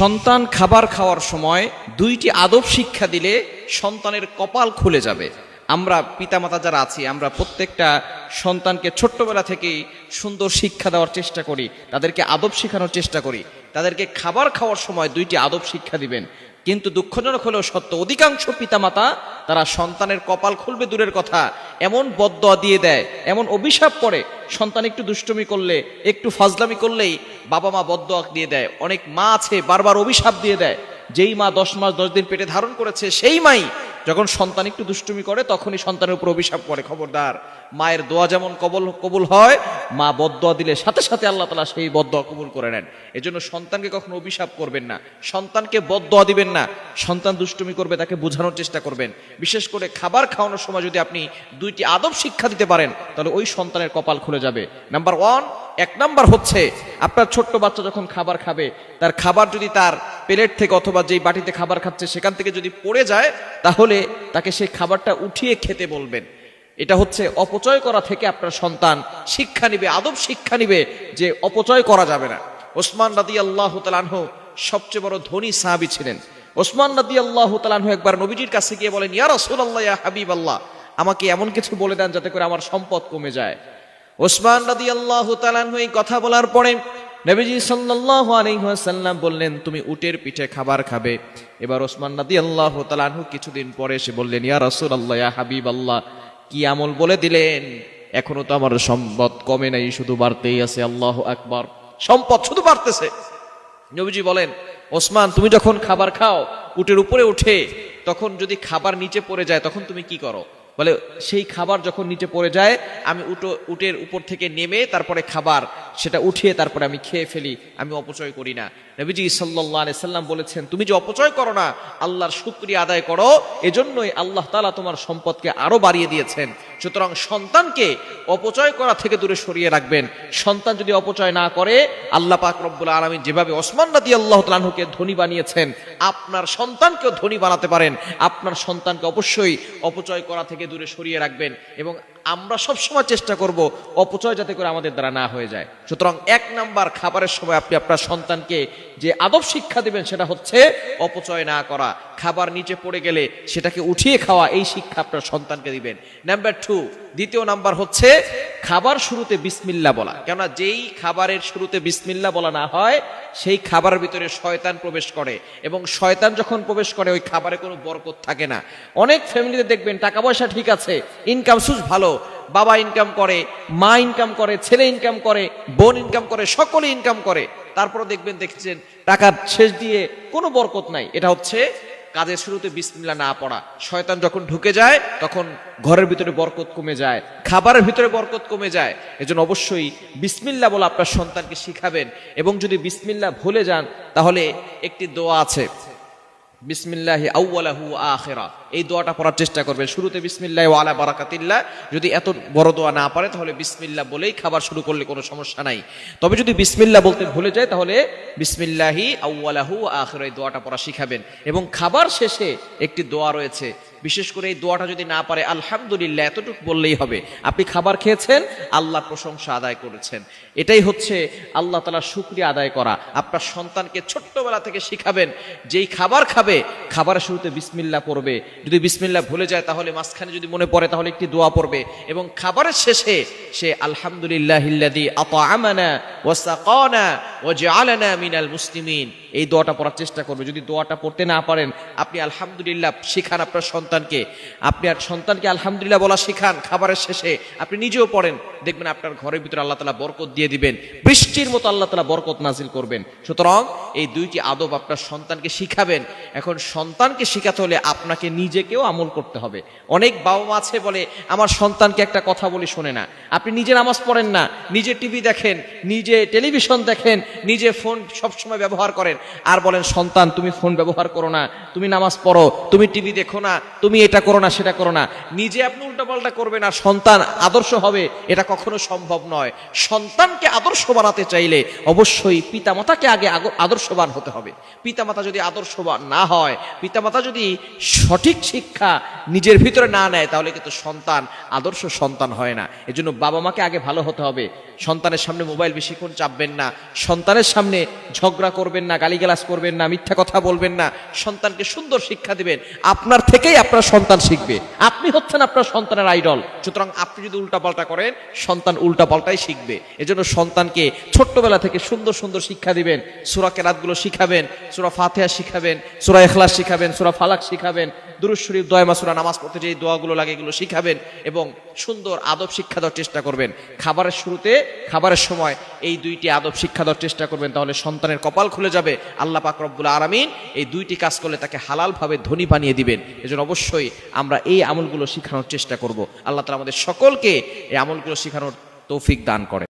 সন্তান খাবার খাওয়ার সময় দুইটি আদব শিক্ষা দিলে সন্তানের কপাল খুলে যাবে। আমরা পিতামাতা যারা আছি, আমরা প্রত্যেকটা সন্তানকে ছোট্টবেলা থেকেই সুন্দর শিক্ষা দেওয়ার চেষ্টা করি, তাদেরকে আদব শেখানোর চেষ্টা করি। তাদেরকে খাবার খাওয়ার সময় দুইটি আদব শিক্ষা দিবেন। কিন্তু দুঃখজনক হলেও সত্য, অধিকাংশ পিতামাতা তারা সন্তানের কপাল খুলবে দূরের কথা, এমন বদদোয়া দিয়ে দেয়, এমন অভিশাপ করে, সন্তান একটু দুষ্টুমি করলে, একটু ফাজলামি করলেই বাবা মা বদদোয়া দিয়ে দেয়। অনেক মা আছে বারবার অভিশাপ দিয়ে দেয়। যেই মা 10 মাস 10 দিন পেটে ধারণ করেছে, সেই মাই যখন সন্তান একটু দুষ্টুমি করে তখনই সন্তানের উপর অভিশাপ করে। খবরদার, মায়ের দোয়া যেমন কবুল হয়, মা বদদোয়া দিলে সাথে সাথে আল্লাহ তাআলা সেই বদদোয়া কবুল করে নেন। এজন্য সন্তানকে কখনো অভিশাপ করবেন না, সন্তানকে বদদোয়া দিবেন না। সন্তান দুষ্টুমি করবে, তাকে বোঝানোর চেষ্টা করবেন। বিশেষ করে খাবার খাওয়ানোর সময় যদি আপনি দুইটি আদব শিক্ষা দিতে পারেন, তাহলে ওই সন্তানের কপাল খুলে যাবে। নাম্বার 1 নাম্বার হচ্ছে, আপনার ছোট্ট বাচ্চা যখন খাবার খাবে, তার খাবার যদি তার প্লেট থেকে অথবা যেই বাটিতে খাবার খাচ্ছে সেখান থেকে যদি পড়ে যায়, তাহলে তাকে সেই খাবারটা উঠিয়ে খেতে বলবেন। এটা হচ্ছে অপচয় করা থেকে আপনার সন্তান শিক্ষা নিবে, আদব শিক্ষা নিবে যে অপচয় করা যাবে না। ওসমান রাদিয়াল্লাহু তাআলা আনহু সবচেয়ে বড় ধনী সাহাবী ছিলেন। ওসমান রাদিয়াল্লাহু তাআলা আনহু একবার নবীজির কাছে গিয়ে বলেন, ইয়া রাসূলুল্লাহ, ইয়া হাবিবাল্লাহ, আমাকে এমন কিছু বলে দেন যাতে করে আমার সম্পদ কমে যায়। ওসমান রাদিয়াল্লাহু তাআলা আনহু এই কথা বলার পরে নবীজি সাল্লাল্লাহু আলাইহি ওয়াসাল্লাম বললেন, তুমি উটের পিঠে খাবার খাবে। এবার ওসমান রাদিয়াল্লাহু তাআলা আনহু কিছুদিন পরে এসে বললেন, ইয়া রাসূলুল্লাহ, ইয়া হাবিবাল্লাহ, কি আমল বলে দিলেন, এখনো তো আমার সম্পদ কমে নাই, শুধু বাড়তেই আছে। আল্লাহু আকবার, সম্পদ শুধু বাড়তেছে। নবীজি বলেন, ওসমান, তুমি যখন খাবার খাও উটের উপরে উঠে, তখন যদি খাবার নিচে পড়ে যায় তখন তুমি কি করো? বলে, সেই খাবার যখন নিচে পড়ে যায় আমি উটের উপর থেকে নেমে তারপরে খাবার সেটা উঠিয়ে তারপরে আমি খেয়ে ফেলি, আমি অপচয় করি না। নবীজি সাল্লাল্লাহু আলাইহি সাল্লাম বলেছেন, তুমি যে অপচয় করো না, আল্লাহর শুকরিয়া আদায় করো, এজন্যই আল্লাহ তাআলা তোমার সম্পদকে আরো বাড়িয়ে দিয়েছেন। সুতরাং সন্তানকে অপচয় করা থেকে দূরে সরিয়ে রাখবেন। সন্তান যদি অপচয় না করে, আল্লাহ পাক রব্বুল আলামিন যেভাবে ওসমান রাদিয়াল্লাহু তাআলা আনহুকে ধনী বানিয়েছেন, আপনার সন্তানকেও ধনী বানাতে পারেন। আপনার সন্তানকে অবশ্যই অপচয় করা থেকে দূরে সরিয়ে রাখবেন, এবং আমরা সবসময় চেষ্টা করব অপচয় যাতে করে আমাদের দ্বারা না হয়ে যায়। সুতরাং 1 নাম্বার, খাবারের সময় আপনি আপনার সন্তানকে যে আদব শিক্ষা দিবেন সেটা হচ্ছে অপচয় না করা। খাবার নিচে পড়ে গেলে সেটাকে উঠিয়ে খাওয়া, এই শিক্ষা আপনার সন্তানকে দিবেন। নাম্বার 2, দ্বিতীয় নাম্বার হচ্ছে খাবার শুরুতে বিসমিল্লাহ বলা। কেননা যেই খাবারের শুরুতে বিসমিল্লাহ বলা না হয়, সেই খাবারের ভিতরে শয়তান প্রবেশ করে, এবং শয়তান যখন প্রবেশ করে ওই খাবারে কোনো বরকত থাকে না। অনেক ফ্যামিলিতে দেখবেন টাকা পয়সা ঠিক আছে, ইনকাম সোর্স ভালো, বাবা ইনকাম করে, মা ইনকাম করে, ছেলে ইনকাম করে, বোন ইনকাম করে, সকলে ইনকাম করে, তারপরে দেখছেন টাকার শেষ দিয়ে কোনো বরকত নাই। এটা হচ্ছে কাজের শুরুতে বিসমিল্লাহ না পড়া। শয়তান যখন ঢুকে যায় তখন ঘরের ভিতরে বরকত কমে যায়, খাবারের ভিতরে বরকত কমে যায়। এজন্য অবশ্যই বিসমিল্লাহ বলে আপনার সন্তানকে শিখাবেন। এবং যদি বিসমিল্লাহ ভুলে যান, তাহলে একটি দোয়া আছে, বিসমিল্লাহি আউয়ালাহু আখিরা, এই দোয়াটা পড়ার চেষ্টা করবেন। শুরুতে বিসমিল্লাহি ওয়া আলা বারাকাতিল্লাহ, যদি এত বড় দোয়া না পারে তাহলে বিসমিল্লাহ বলেই খাবার শুরু করলে কোনো সমস্যা নাই। তবে যদি বিসমিল্লাহ বলতে ভুলে যায়, তাহলে বিসমিল্লাহি আউয়ালাহু আখিরা এই দোয়াটা পড়া শিখাবেন। এবং খাবার শেষে একটি দোয়া রয়েছে, বিশেষ করে এই দোয়াটা যদি না পারে, আলহামদুলিল্লাহ এতটুকু বললেই হবে। আপনি খাবার খেয়েছেন, আল্লাহর প্রশংসা আদায় করেছেন, এটাই হচ্ছে আল্লাহ তাআলার শুকরিয়া আদায় করা। আপনার সন্তানকে ছোট্টবেলা থেকে শিখাবেন, যেই খাবার খাবে খাবারের শুরুতে বিসমিল্লাহ পড়বে। যদি বিসমিল্লাহ ভুলে যায় তাহলে মাঝখানে যদি মনে পড়ে তাহলে একটি দোয়া পড়বে, এবং খাবারের শেষে সে আলহামদুলিল্লাহিল্লাযী আত'আমানা ওয়া সাকানা ওয়া জাআলানা মিনাল মুসলিমিন, এই দোয়াটা পড়ার চেষ্টা করবে। যদি দোয়াটা পড়তে না পারেন, আপনি আলহামদুলিল্লাহ শিখান আপনার সন্তানকে, আপনি আর সন্তানকে আলহামদুলিল্লাহ বলা শিখান খাবারের শেষে, আপনি নিজেও পড়েন, দেখবেন আপনার ঘরের ভিতরে আল্লাহ তাআলা বরকত দিয়ে দিবেন, বৃষ্টির মতো আল্লাহ তাআলা বরকত নাজিল করবেন। সুতরাং এই দুইটি আদব আপনার সন্তানকে শিখাবেন। এখন সন্তানকে শিখাতে হলে আপনাকে নিজেকেও আমল করতে হবে। অনেক বাবা মা আছে বলে, আমার সন্তানকে একটা কথা বলি শোনে না। আপনি নিজে নামাজ পড়েন না, নিজে টিভি দেখেন, নিজে টেলিভিশন দেখেন, নিজে ফোন সবসময় ব্যবহার করেন, আর বলেন সন্তান তুমি ফোন ব্যবহার করো না, তুমি নামাজ পড়ো, তুমি টিভি দেখো না, তুমি এটা করো না সেটা করো না, নিজে আপনি উল্টাপাল্টা করবেন আর সন্তান আদর্শ হবে, এটা কখনো সম্ভব নয়। সন্তানকে আদর্শ বানাতে চাইলে অবশ্যই পিতামাতাকে আগে আদর্শবান হতে হবে। পিতামাতা যদি আদর্শবান না হয়, পিতামাতা যদি সঠিক শিক্ষা নিজের ভিতরে না নেয়, তাহলে কিন্তু সন্তান আদর্শ সন্তান হয় না। এজন্য বাবা মাকে আগে ভালো হতে হবে। সন্তানের সামনে মোবাইল বেশিক্ষণ চাপবেন না, সন্তানের সামনে ঝগড়া করবেন না, গালিগালাজ করবেন না, মিথ্যা কথা বলবেন না, সন্তানকে সুন্দর শিক্ষা দিবেন। আপনার থেকেই আপনার সন্তান শিখবে, আপনি হচ্ছেন আপনার সন্তানের আইডল। সুতরাং আপনি যদি উল্টাপাল্টা করেন, সন্তান উল্টাপাল্টাই শিখবে। এজন্য সন্তানকে ছোট্টবেলা থেকে সুন্দর সুন্দর শিক্ষা দিবেন। সূরা কেরাতগুলো শিখাবেন, সূরা ফাতিহা শিখাবেন, সূরা ইখলাস শিখাবেন, সূরা ফালাক শিখাবেন, দুরূদ শরীফ, দোয়া মাসুরা, নামাজ পড়তে যে দোয়াগুলো লাগে এগুলো শিখাবেন এবং সুন্দর আদব শিক্ষা দেওয়ার চেষ্টা করবেন। খাবারের শুরুতে, খাবারের সময় এই দুইটি আদব শিক্ষা দেওয়ার চেষ্টা করবেন, তাহলে সন্তানের কপাল খুলে যাবে। আল্লাহ পাক রব্বুল আলামিন এই দুইটি কাজ করলে তাকে হালালভাবে ধনী বানিয়ে দিবেন। এজন্য অবশ্যই আমরা এই আমলগুলো শেখানোর চেষ্টা করব। আল্লাহ তাআলা আমাদের সকলকে এই আমলগুলো শেখানোর তৌফিক দান করেন।